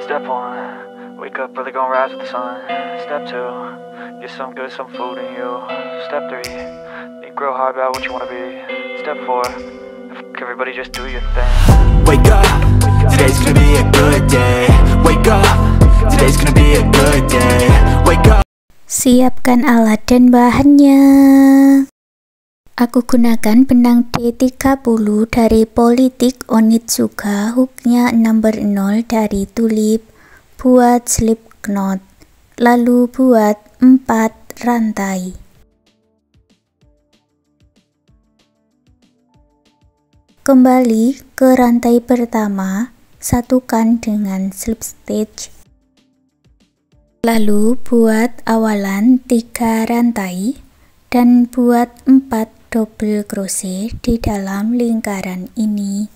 Step 1, wake up early, gonna rise with the sun. Step 2, get some good, some food in you. Step 3, think real hard about what you wanna be. Step 4, everybody just do your thing. Wake up, today's gonna be a good day. Wake up, today's gonna be a good day. Wake up. Siapkan alat dan bahannya. Aku gunakan benang D30 dari Politik Onitsuka, hooknya number 0 dari Tulip, buat slip knot, lalu buat 4 rantai. Kembali ke rantai pertama, satukan dengan slip stitch, lalu buat awalan 3 rantai dan buat 4 double crochet di dalam lingkaran ini.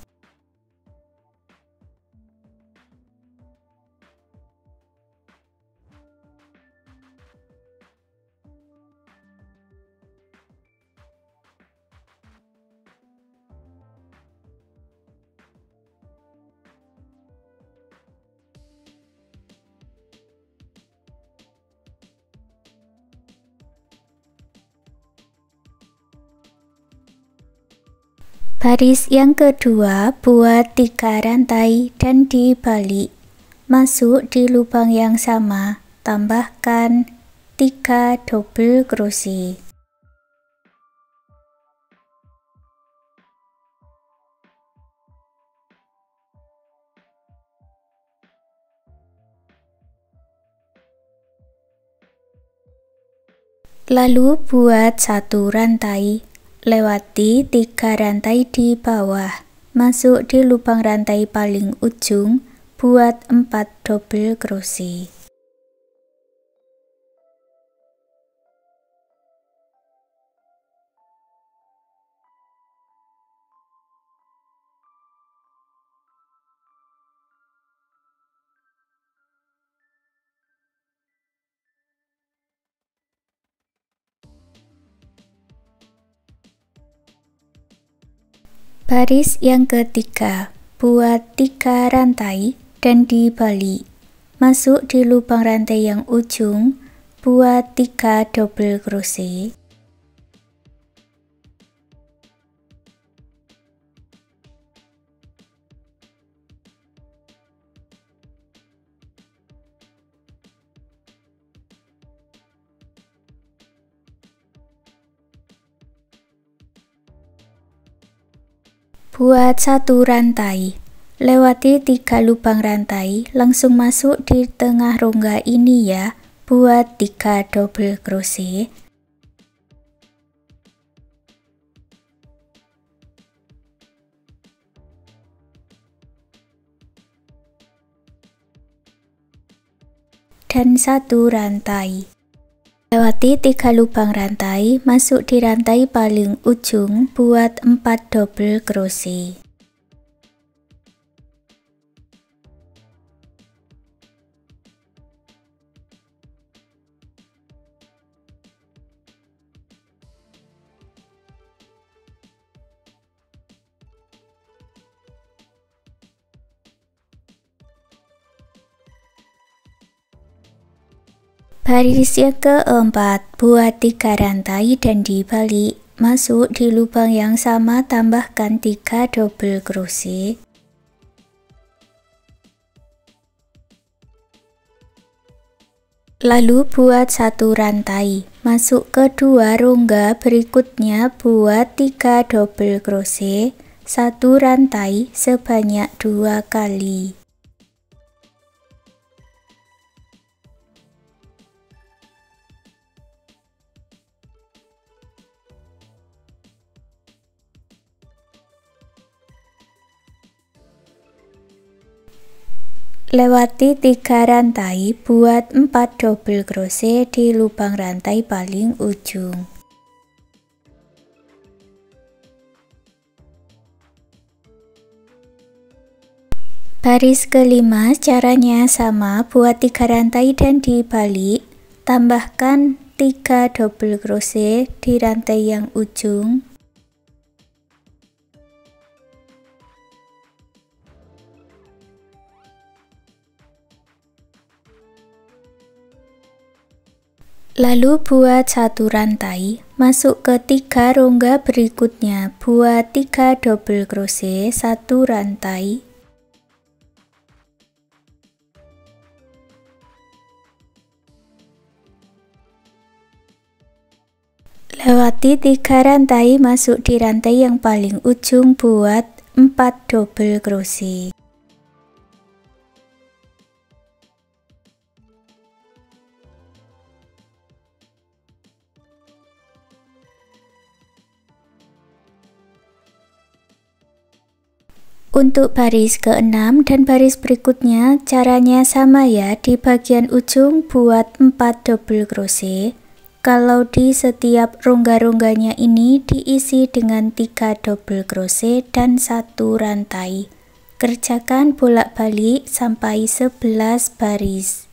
Baris yang kedua buat 3 rantai dan dibalik, masuk di lubang yang sama, tambahkan 3 double crochet. Lalu buat 1 rantai, lewati 3 rantai di bawah, masuk di lubang rantai paling ujung, buat 4 double crochet. Baris yang ketiga, buat 3 rantai dan dibalik, masuk di lubang rantai yang ujung, buat 3 double crochet. Buat 1 rantai, lewati 3 lubang rantai, langsung masuk di tengah rongga ini ya, buat 3 double crochet. Dan 1 rantai. Lewati 3 lubang rantai, masuk di rantai paling ujung, buat 4 double crochet. Baris yang keempat, buat 3 rantai dan dibalik, masuk di lubang yang sama, tambahkan 3 double crochet. Lalu buat 1 rantai, masuk ke 2 rongga berikutnya, buat 3 double crochet, 1 rantai sebanyak 2 kali. Lewati 3 rantai, buat 4 double crochet di lubang rantai paling ujung. Baris kelima caranya sama, buat 3 rantai dan dibalik, tambahkan 3 double crochet di rantai yang ujung. Lalu buat satu rantai, masuk ke 3 rongga berikutnya, buat 3 double crochet, 1 rantai. Lewati 3 rantai, masuk di rantai yang paling ujung, buat 4 double crochet. Untuk baris ke-6 dan baris berikutnya, caranya sama ya, di bagian ujung buat 4 double crochet. Kalau di setiap rongga-rongganya ini diisi dengan 3 double crochet dan 1 rantai. Kerjakan bolak-balik sampai 11 baris.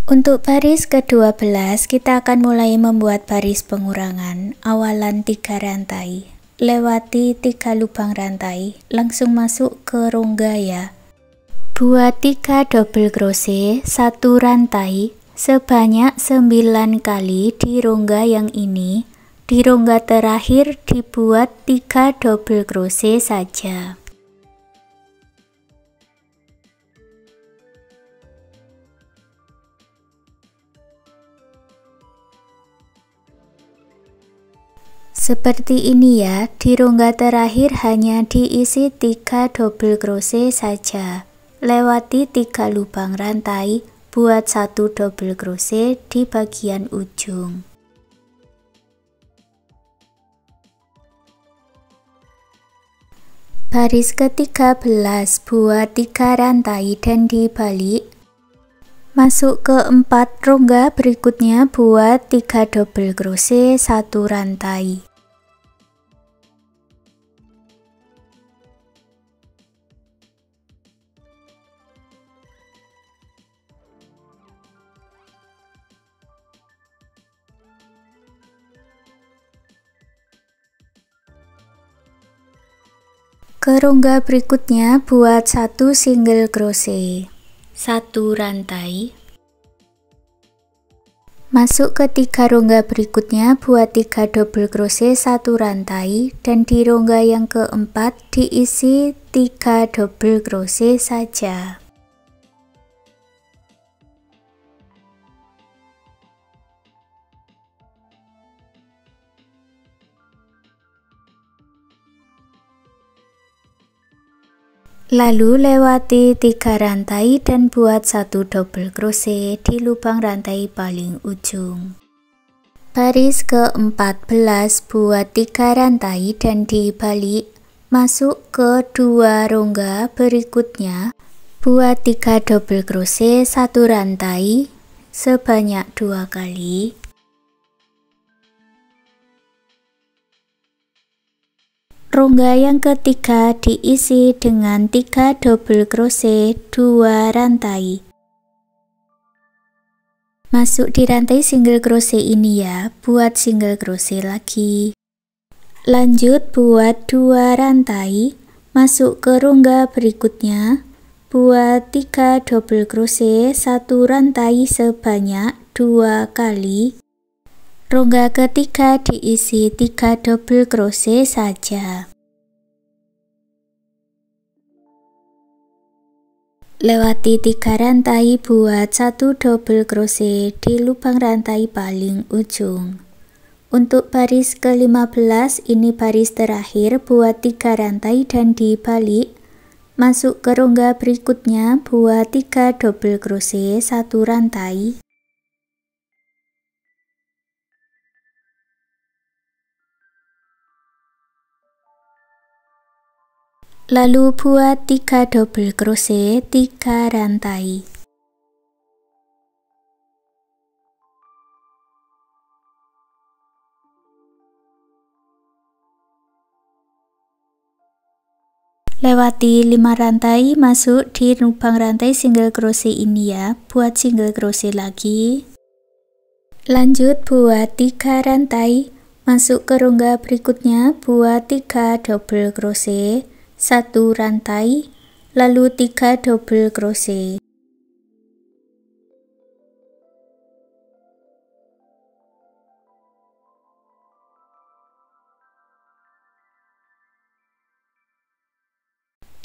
Untuk baris ke-12, kita akan mulai membuat baris pengurangan, awalan 3 rantai. Lewati 3 lubang rantai, langsung masuk ke rongga ya. Buat 3 double crochet, 1 rantai, sebanyak 9 kali di rongga yang ini. Di rongga terakhir dibuat 3 double crochet saja. Seperti ini ya, di rongga terakhir hanya diisi 3 double crochet saja. Lewati 3 lubang rantai, buat 1 double crochet di bagian ujung. Baris ke-13, buat 3 rantai dan dibalik. Masuk ke 4 rongga berikutnya, buat 3 double crochet, 1 rantai. Ke rongga berikutnya, buat 1 single crochet, 1 rantai. Masuk ke 3 rongga berikutnya, buat 3 double crochet, 1 rantai, dan di rongga yang keempat diisi 3 double crochet saja. Lalu lewati 3 rantai dan buat 1 double crochet di lubang rantai paling ujung. Baris ke-14, buat 3 rantai dan dibalik. Masuk ke 2 rongga berikutnya, buat 3 double crochet, 1 rantai sebanyak 2 kali. Rongga yang ketiga diisi dengan 3 double crochet, 2 rantai. Masuk di rantai single crochet ini ya, buat single crochet lagi. Lanjut buat 2 rantai, masuk ke rongga berikutnya, buat 3 double crochet, 1 rantai sebanyak 2 kali. Rongga ketiga diisi 3 double crochet saja. Lewati 3 rantai, buat 1 double crochet di lubang rantai paling ujung. Untuk baris ke-15, ini baris terakhir, buat 3 rantai dan dibalik. Masuk ke rongga berikutnya, buat 3 double crochet, 1 rantai. Lalu buat 3 double crochet, 3 rantai. Lewati 5 rantai, masuk di lubang rantai single crochet ini ya, buat single crochet lagi. Lanjut buat 3 rantai, masuk ke rongga berikutnya, buat 3 double crochet, 1 rantai, lalu 3 double crochet.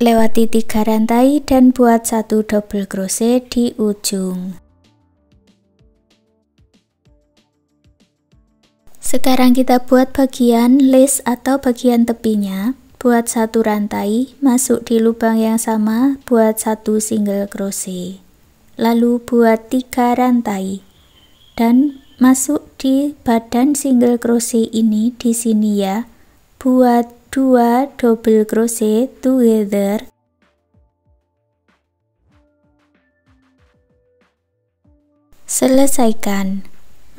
Lewati 3 rantai dan buat 1 double crochet di ujung. Sekarang kita buat bagian lace atau bagian tepinya. Buat 1 rantai, masuk di lubang yang sama, buat 1 single crochet. Lalu buat 3 rantai dan masuk di badan single crochet ini di sini ya. Buat 2 double crochet together. Selesaikan.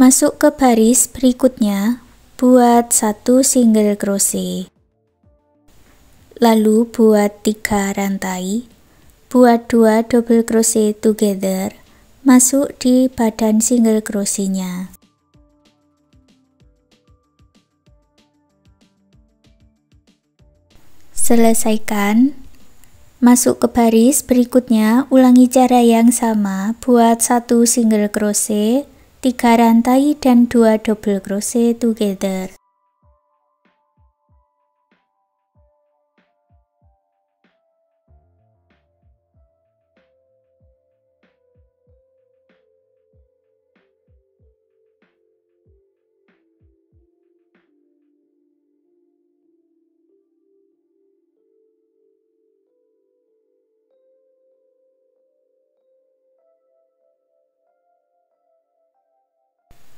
Masuk ke baris berikutnya, buat 1 single crochet. Lalu buat 3 rantai, buat 2 double crochet together, masuk di badan single crochetnya. Selesaikan. Masuk ke baris berikutnya, ulangi cara yang sama, buat 1 single crochet, 3 rantai dan 2 double crochet together.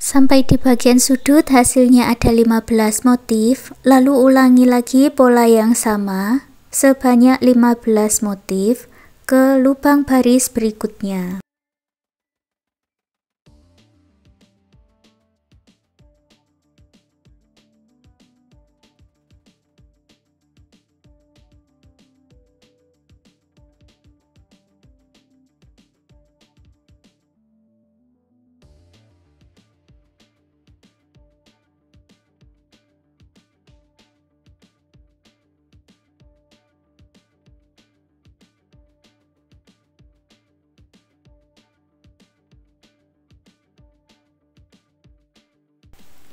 Sampai di bagian sudut hasilnya ada 15 motif, lalu ulangi lagi pola yang sama sebanyak 15 motif ke lubang baris berikutnya.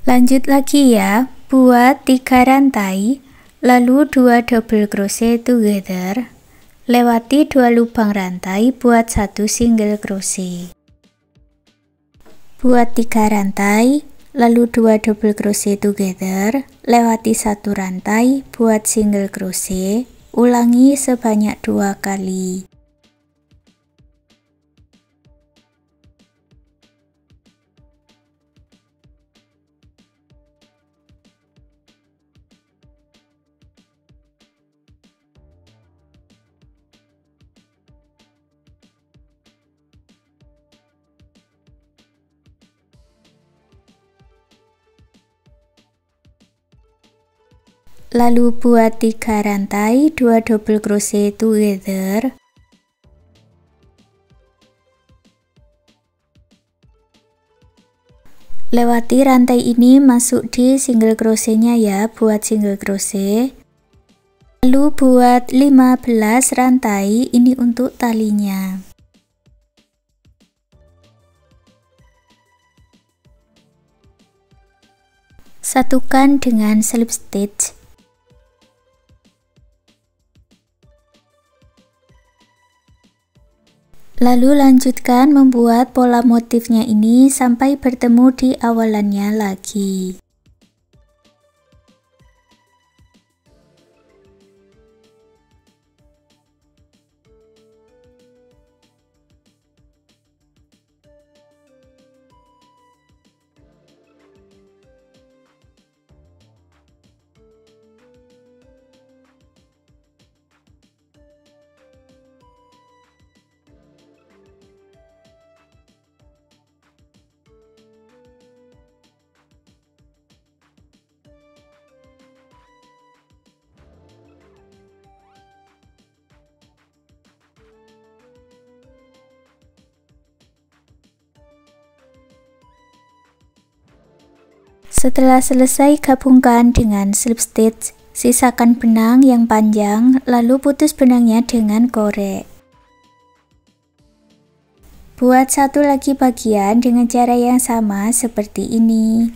Lanjut lagi ya, buat 3 rantai, lalu 2 double crochet together, lewati 2 lubang rantai, buat 1 single crochet. Buat 3 rantai, lalu 2 double crochet together, lewati 1 rantai, buat single crochet, ulangi sebanyak 2 kali. Lalu buat 3 rantai, 2 double crochet together. Lewati rantai ini, masuk di single crochetnya ya, buat single crochet. Lalu buat 15 rantai, ini untuk talinya. Satukan dengan slip stitch. Lalu lanjutkan membuat pola motifnya ini sampai bertemu di awalannya lagi. Setelah selesai, gabungkan dengan slip stitch. Sisakan benang yang panjang, lalu putus benangnya dengan korek. Buat satu lagi bagian dengan cara yang sama seperti ini.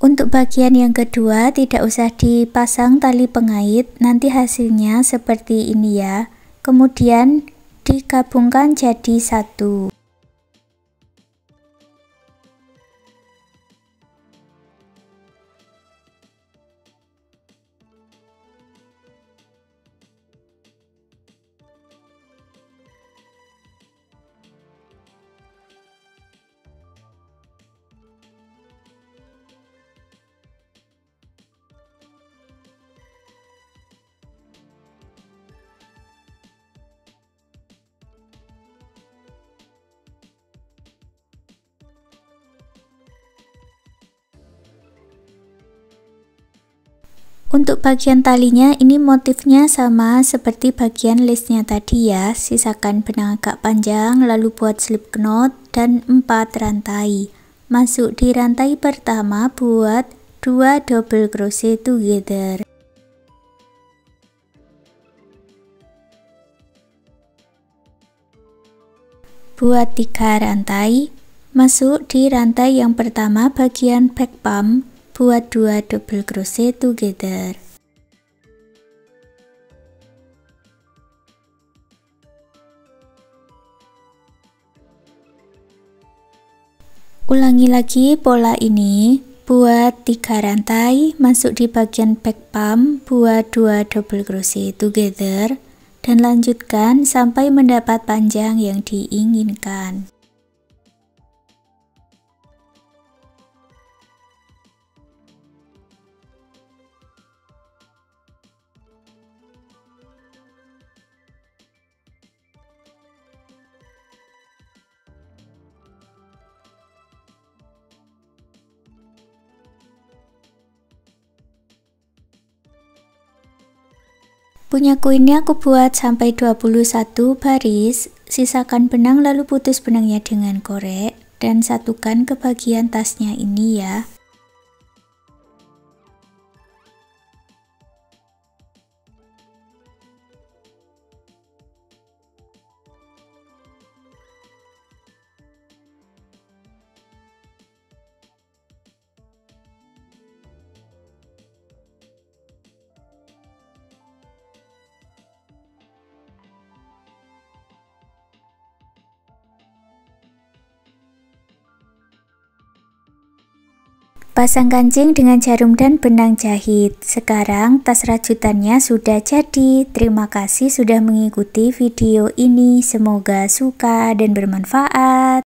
Untuk bagian yang kedua tidak usah dipasang tali pengait, nanti hasilnya seperti ini ya. Kemudian digabungkan jadi satu. Untuk bagian talinya ini motifnya sama seperti bagian lace-nya tadi ya. Sisakan benang agak panjang, lalu buat slip knot dan 4 rantai. Masuk di rantai pertama, buat 2 double crochet together. Buat 3 rantai, masuk di rantai yang pertama bagian back palm, buat 2 double crochet together. Ulangi lagi pola ini, buat 3 rantai, masuk di bagian back palm, buat 2 double crochet together, dan lanjutkan sampai mendapat panjang yang diinginkan. Punyaku ini aku buat sampai 21 baris, sisakan benang lalu putus benangnya dengan korek, dan satukan ke bagian tasnya ini ya. Pasang kancing dengan jarum dan benang jahit. Sekarang tas rajutannya sudah jadi. Terima kasih sudah mengikuti video ini. Semoga suka dan bermanfaat.